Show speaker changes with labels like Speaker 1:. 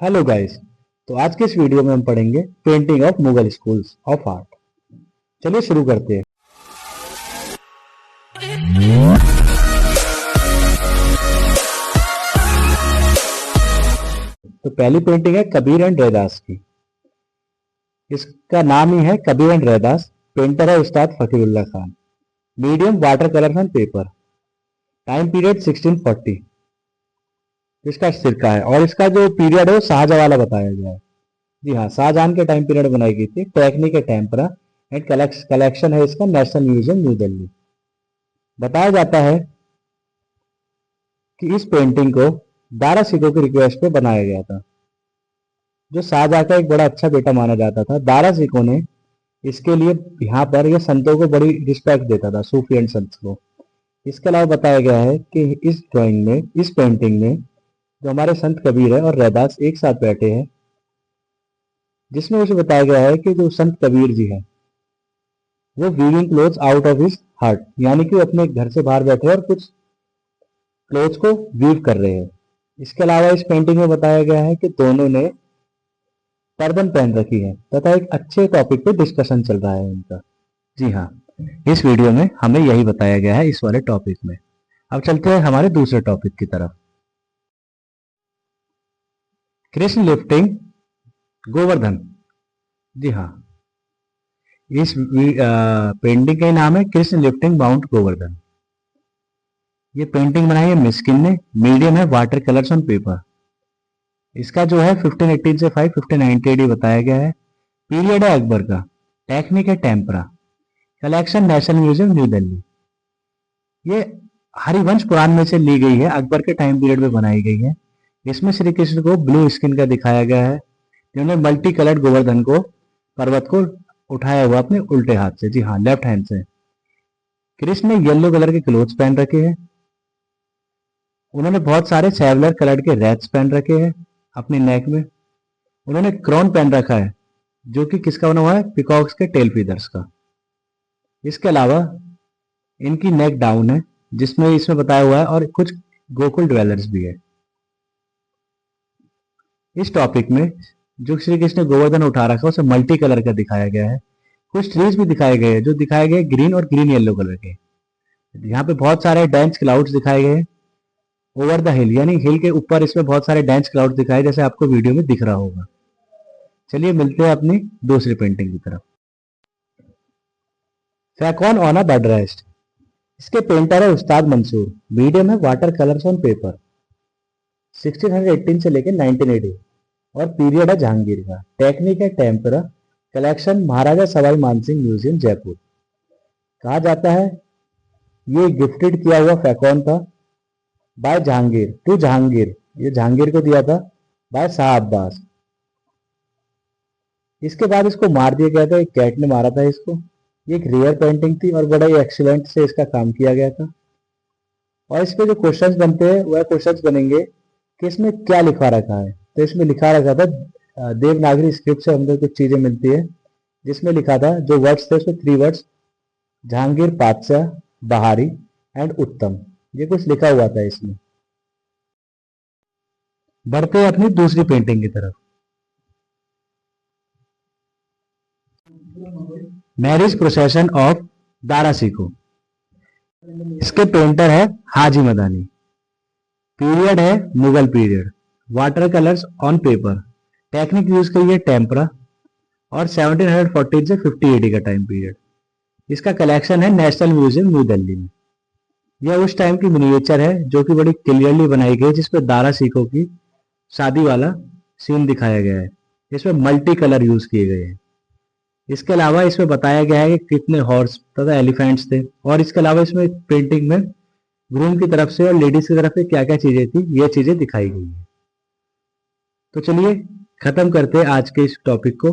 Speaker 1: Hello guys. तो आज के इस वीडियो में हम पढ़ेंगे painting of Mughal schools of art. चलिए शुरू करते हैं। तो पहली पेंटिंग है कबीर एंड रैदास की। इसका नाम ही है कबीर एंड रैदास। पेंटर है उस्ताद Fakirullah Khan. Medium water colour and paper. Time period 1640। इसका सिरका है और इसका जो पीरियड है वो शाहजहां वाला बताया गया है। जी हाँ, शाहजहां के टाइम पीरियड बनाई गई थी। टेक्निक है टेम्परा एंड कलेक्शन है इसका नेशनल म्यूजियम न्यू दिल्ली। बताया जाता है कि इस पेंटिंग को दारा सिकों की रिक्वेस्ट पे बनाया गया था, जो शाहजहां का एक बड़ा अच्छा बेटा माना जाता था। दारा सिकों ने इसके लिए यहाँ पर यह संतों को बड़ी रिस्पेक्ट देता था, सूफी एंड संत को। इसके अलावा बताया गया है कि इस ड्राइंग में, इस पेंटिंग में जो हमारे संत कबीर है और रैदास एक साथ बैठे हैं, जिसमें उसे बताया गया है कि जो संत कबीर जी है वो weaving clothes out of his heart, यानी कि वो अपने घर से बाहर बैठे हैं और कुछ क्लोथ्स को वीव कर रहे हैं। इसके अलावा इस पेंटिंग में बताया गया है कि दोनों ने टर्बन पहन रखी है तथा एक अच्छे टॉपिक पे डिस्कशन चल रहा है उनका। जी हाँ, इस वीडियो में हमें यही बताया गया है इस वाले टॉपिक में। अब चलते हैं हमारे दूसरे टॉपिक की तरफ। कृष्ण लिफ्टिंग गोवर्धन। जी हाँ, इस पेंटिंग का नाम है कृष्ण लिफ्टिंग माउंट गोवर्धन। ये पेंटिंग बनाई है मिस्किन ने। मीडियम है वाटर कलर्स ऑन पेपर। इसका जो है 1518 से 1590 AD बताया गया है। पीरियड है अकबर का। टेक्निक है tempera. Collection national museum new Delhi. ये हरिवंश पुराण में से ली गई है, अकबर के टाइम पीरियड में बनाई गई है। इसमें श्री कृष्ण को ब्लू स्किन का दिखाया गया है, जिन्होंने मल्टी कलर्ड गोवर्धन को, पर्वत को उठाया हुआ अपने उल्टे हाथ से। जी हाँ, लेफ्ट हैंड से। कृष्ण ने येलो कलर के क्लोथ्स पहन रखे हैं। उन्होंने बहुत सारे सेवलर कलर के रैट्स पहन रखे हैं अपनी नेक में। उन्होंने क्राउन पहन रखा है, जो कि किसका बना हुआ है? पिकॉक्स के टेल फीदर्स का। इसके अलावा इनकी नेक डाउन है, जिसमें इसमें बताया हुआ है, और कुछ गोकुल ड्वेलर्स भी है। इस टॉपिक में जो श्री कृष्ण गोवर्धन उठा रखा है उसे मल्टी कलर का दिखाया गया है। कुछ ट्रीज भी दिखाए गए हैं, जो दिखाए गए ग्रीन और ग्रीन येलो कलर के। यहाँ पे बहुत सारे डेंस क्लाउड्स दिखाए गए हैं ओवर द हिल, यानी हिल के ऊपर इसमें बहुत सारे डेंस क्लाउड दिखाए, जैसे आपको वीडियो में दिख रहा होगा। चलिए मिलते हैं अपनी दूसरी पेंटिंग की तरफ। फैकॉन ऑन अ बड रेस्ट। इसके पेंटर है उस्ताद मंसूर। मीडियम है वाटर कलर्स ऑन पेपर। 1618 से लेकर 1980 और पीरियड है जहांगीर का। टेक्निक है टेम्परा। कलेक्शन महाराजा सवाई मानसिंह म्यूजियम जयपुर। कहा जाता है ये गिफ्टेड किया हुआ फैकॉन था बाय जहांगीर टू जहांगीर। ये जहांगीर को दिया था बाय शाह अब्बास। इसके बाद इसको मार दिया गया था, एक कैट ने मारा था इसको। ये एक रेयर पेंटिंग थी और बड़ा ही एक्सीलेंट से इसका काम किया गया था। और इस पे जो क्वेश्चंस बनते हैं वह क्वेश्चंस बनेंगे कि इसमें क्या लिखा रखा है। तो इसमें लिखा रखा था, देवनागरी स्क्रिप्ट से हमको कुछ चीजें मिलती है, जिसमें लिखा था, जो वर्ड्स थे उसमें 3 वर्ड्स, जहांगीर, पातशाह, बहारी एंड उत्तम। ये कुछ लिखा हुआ था इसमें। बढ़ते हैं अपनी दूसरी पेंटिंग की तरफ। Marriage procession of Dara सिको। इसके पेंटर है हाजी मदानी। पीरियड है Mughal period. Water colours on paper. Technique use करी है टेम्परा और 1714 से 50 AD का टाइम पीरियड। इसका कलेक्शन है नेशनल म्यूजियम न्यू दिल्ली में। यह उस टाइम की मिनिएचर है जो कि बड़ी क्लियरली बनाई गई, जिसपे दारा सिको की शादी वाला सीन दिखाया गया है। इसमें मल्टी कलर यूज किए गए हैं। इसके अलावा इसमें बताया गया है कि कितने हॉर्स तथा एलिफेंट्स थे, और इसके अलावा इसमें पेंटिंग में ग्रूम की तरफ से और लेडीज की तरफ से क्या क्या चीजें थी, ये चीजें दिखाई गई है। तो चलिए खत्म करते हैं आज के इस टॉपिक को।